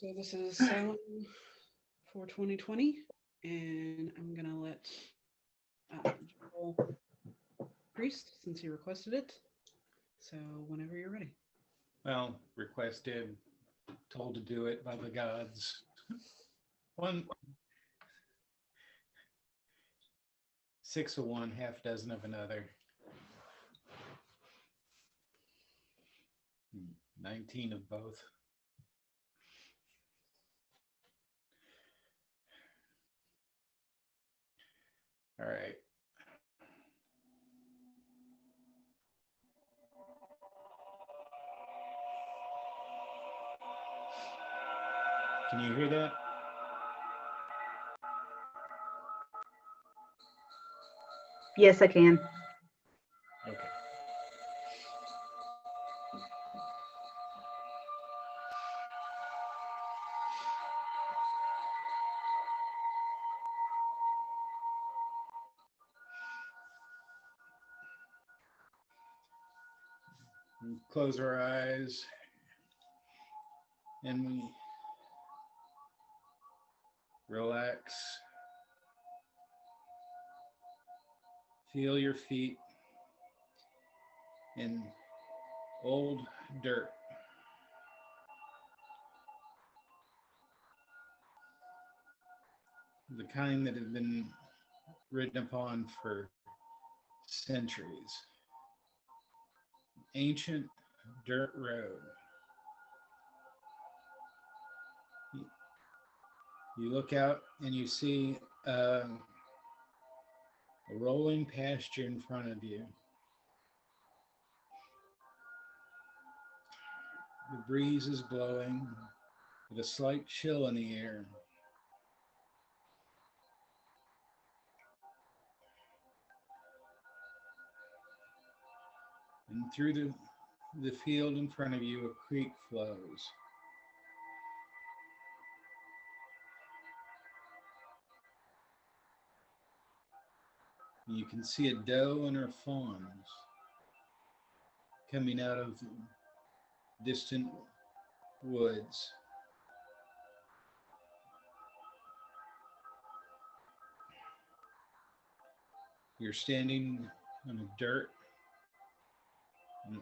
So this is Sound for 2020, and I'm gonna let Joel Priest, since he requested it. So whenever you're ready. Well, requested, told to do it by the gods. One, six of one, half dozen of another. 19 of both. All right. Can you hear that? Yes, I can. Okay. We close our eyes and we relax. Feel your feet in old dirt. The kind that have been ridden upon for centuries. Ancient dirt road. You look out and you see a rolling pasture in front of you. The breeze is blowing with a slight chill in the air. And through the field in front of you, a creek flows. And you can see a doe and her fawns coming out of distant woods. You're standing on an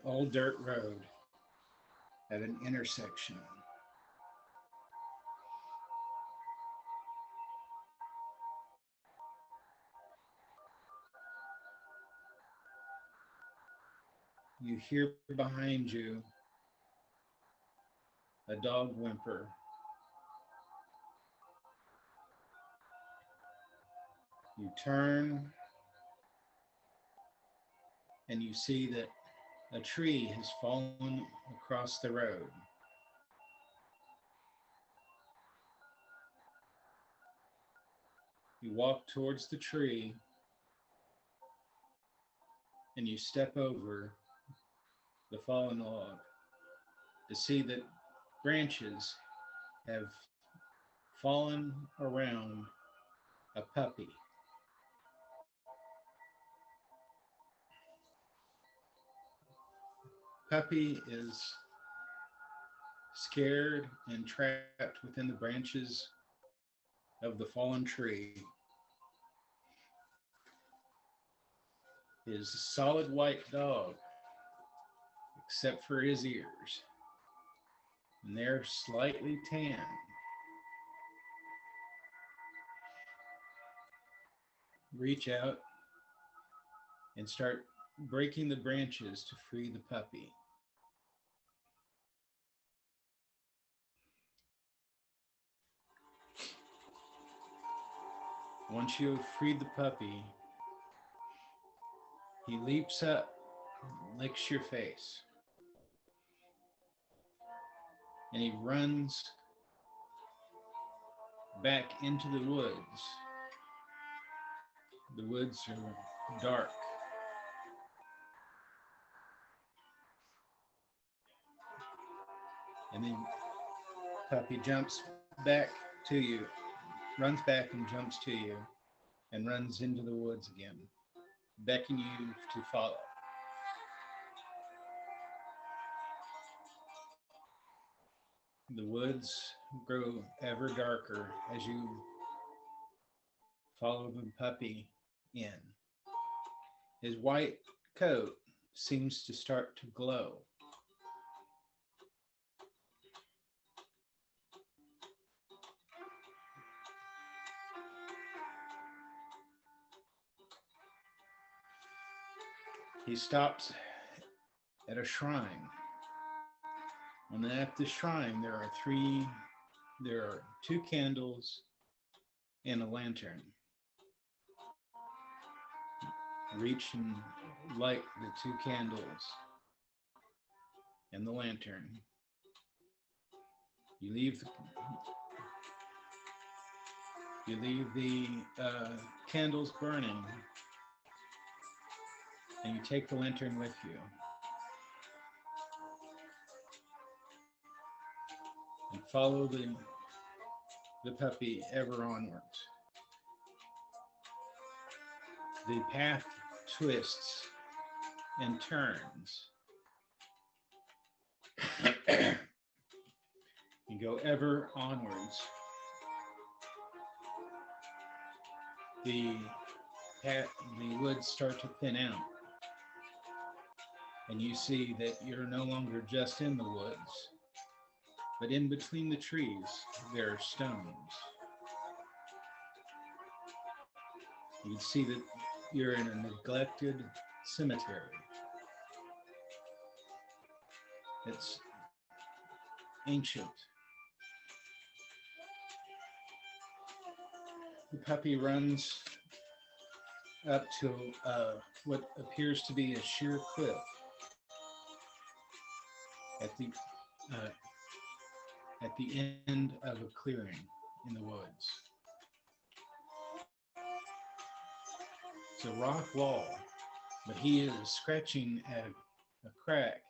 old dirt road at an intersection. You hear behind you a dog whimper. You turn and you see that a tree has fallen across the road. You walk towards the tree and you step over the fallen log to see that branches have fallen around a puppy. Puppy is scared and trapped within the branches of the fallen tree. Is a solid white dog, except for his ears, and they're slightly tan. Reach out and start breaking the branches to free the puppy. Once you have freed the puppy, he leaps up, licks your face, and he runs back into the woods. The woods are dark. And then puppy jumps back to you, runs back and jumps to you, and runs into the woods again, beckoning you to follow. The woods grow ever darker as you follow the puppy in. His white coat seems to start to glow. He stops at a shrine. And at the shrine there are two candles and a lantern. Reach and light the two candles and the lantern. You leave the candles burning, and you take the lantern with you. And follow the puppy ever onwards. The path twists and turns. You go ever onwards. The woods start to thin out. And you see that you're no longer just in the woods, but in between the trees, there are stones. You can see that you're in a neglected cemetery. It's ancient. The puppy runs up to what appears to be a sheer cliff at the end of a clearing in the woods. It's a rock wall, but he is scratching at a crack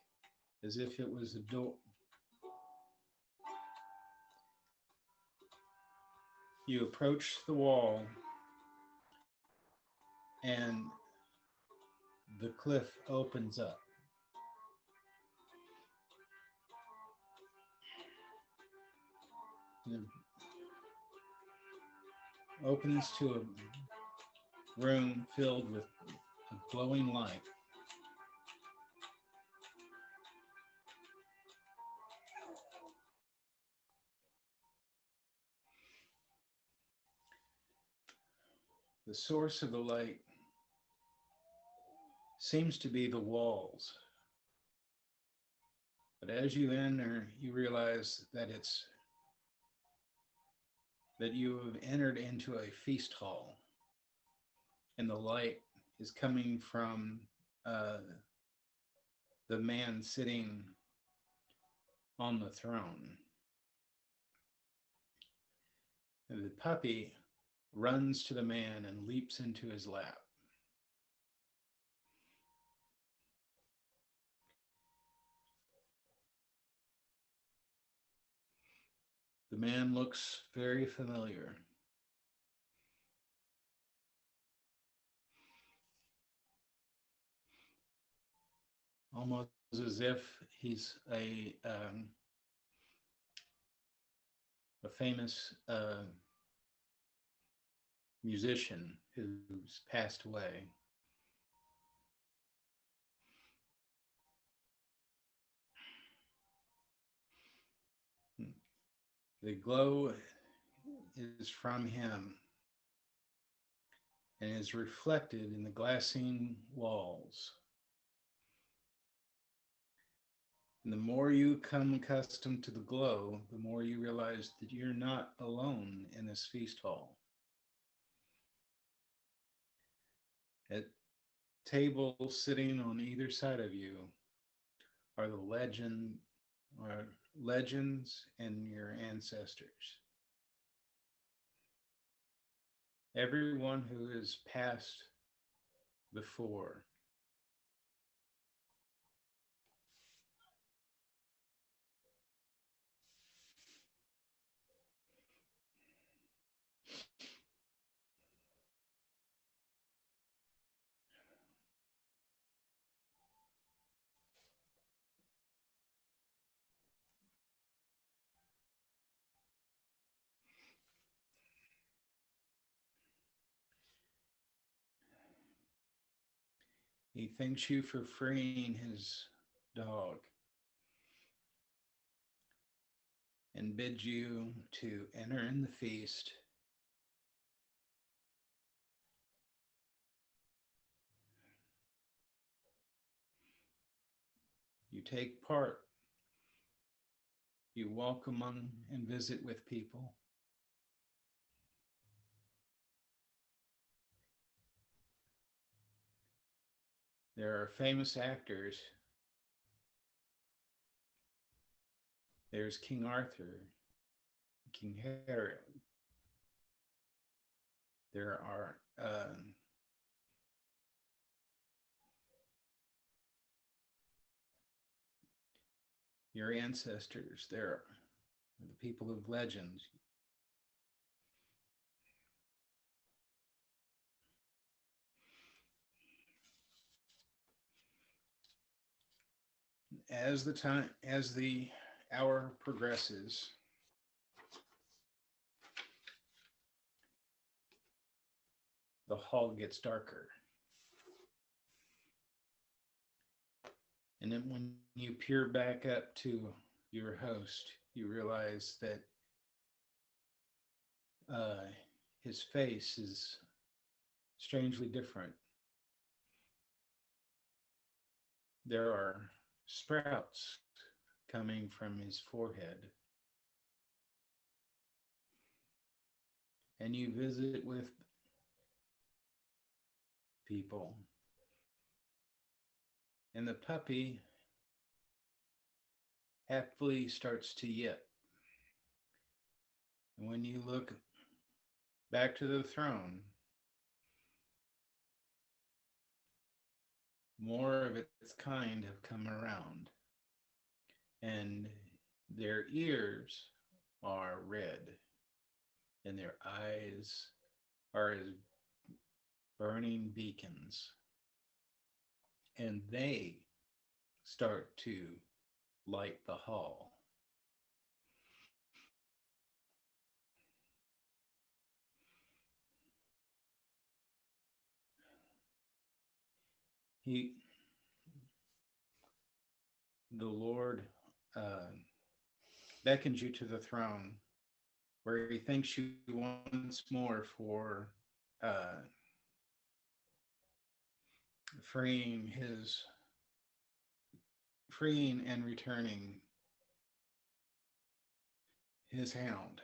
as if it was a door. You approach the wall, and the cliff opens up. It opens to a room filled with a glowing light. The source of the light seems to be the walls. But as you enter, you realize that you have entered into a feast hall, and the light is coming from the man sitting on the throne. And the puppy runs to the man and leaps into his lap. The man looks very familiar. Almost as if he's a famous musician who's passed away. The glow is from him and is reflected in the glassine walls. And the more you come accustomed to the glow, the more you realize that you're not alone in this feast hall. At tables sitting on either side of you are the legends and your ancestors. Everyone who has passed before. He thanks you for freeing his dog and bids you to enter in the feast. You take part. You walk among and visit with people. There are famous actors. There's King Arthur, King Herod. There are your ancestors. There are the people of legends. As the hour progresses, the hall gets darker. And then when you peer back up to your host, you realize that his face is strangely different. There are sprouts coming from his forehead. And you visit with people. And the puppy happily starts to yip. And when you look back to the throne, more of its kind have come around. And their ears are red. And their eyes are as burning beacons. And they start to light the hall. The Lord beckons you to the throne, where he thanks you once more for freeing and returning his hound.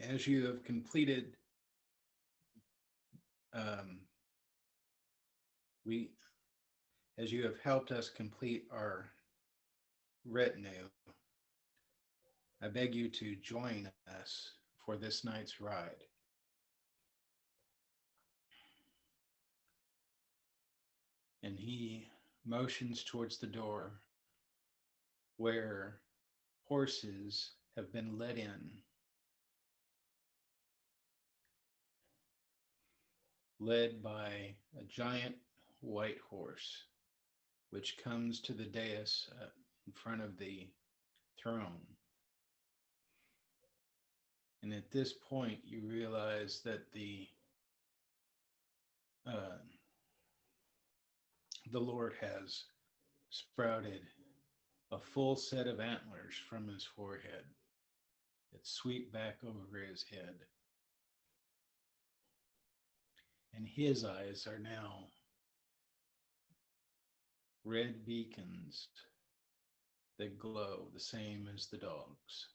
As you have completed, as you have helped us complete our retinue, I beg you to join us for this night's ride. And he motions towards the door where horses have been led in, led by a giant white horse, which comes to the dais in front of the throne. And at this point, you realize that the Lord has sprouted a full set of antlers from his forehead that sweep back over his head. And his eyes are now red beacons that glow the same as the dog's.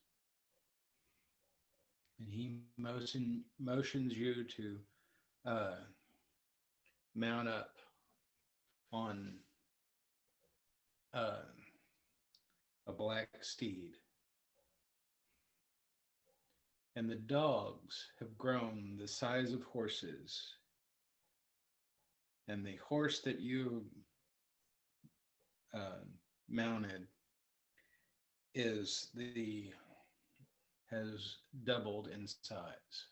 And he motions you to mount up on a black steed. And the dogs have grown the size of horses. And the horse that you mounted has doubled in size.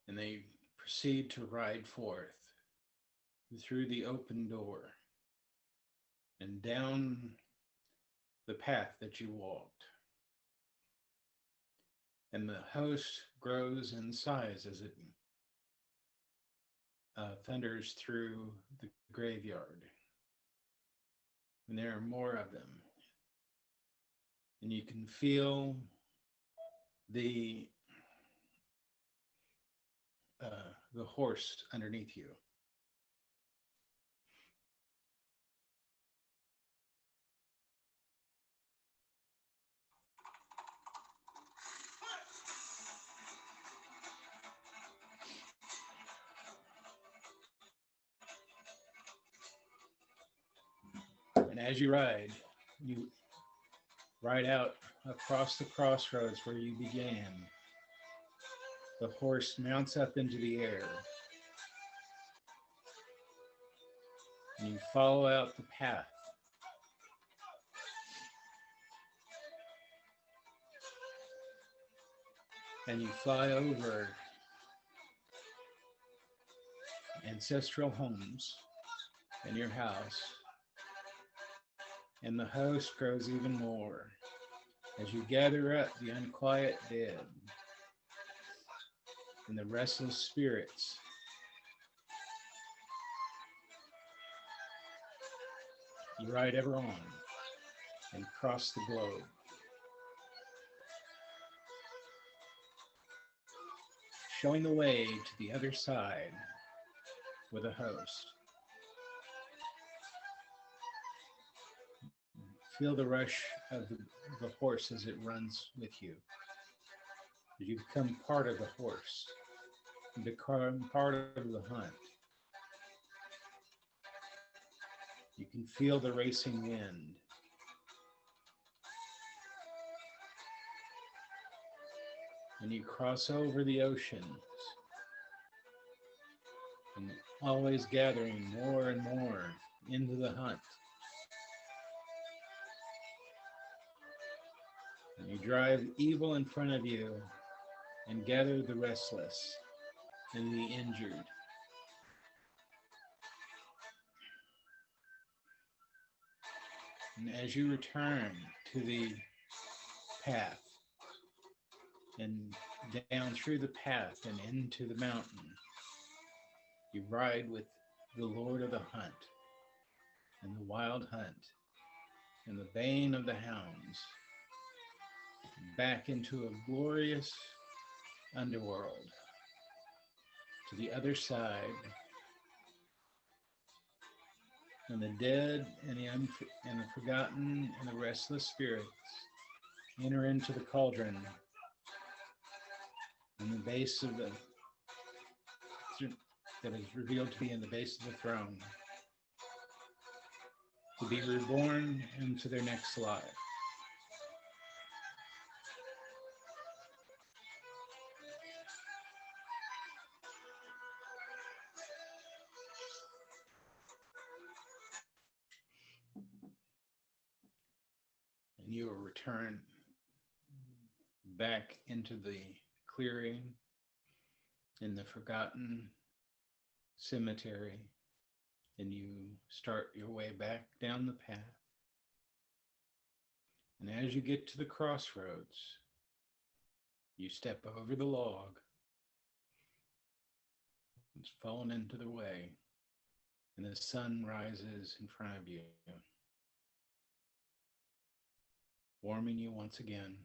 And they proceed to ride forth through the open door and down the path that you walked. And the host grows in size as it thunders through the graveyard. And there are more of them. And you can feel the horse underneath you. And as you ride out across the crossroads where you began. The horse mounts up into the air. And you follow out the path. And you fly over ancestral homes and your house. And the host grows even more as you gather up the unquiet dead and the restless spirits. You ride ever on and cross the globe. Showing the way to the other side with a host. Feel the rush of the horse as it runs with you. You become part of the horse. You become part of the hunt. You can feel the racing wind. And you cross over the oceans and always gathering more and more into the hunt. And you drive evil in front of you and gather the restless and the injured. And as you return to the path and down through the path and into the mountain, you ride with the Lord of the hunt and the wild hunt and the bane of the hounds back into a glorious underworld to the other side. And the dead and the forgotten and the restless spirits enter into the cauldron in the base of the that is revealed to be in the base of the throne, to be reborn into their next life. And you will return back into the clearing in the forgotten cemetery, and you start your way back down the path. And as you get to the crossroads, you step over the log. It's fallen into the way, and the sun rises in front of you, warming you once again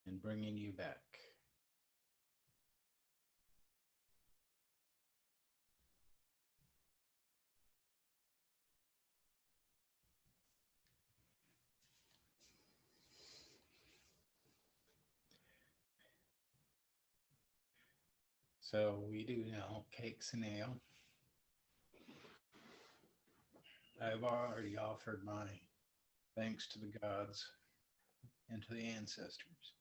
and bringing you back. So we do now cakes and ale. I've already offered my thanks to the gods and to the ancestors.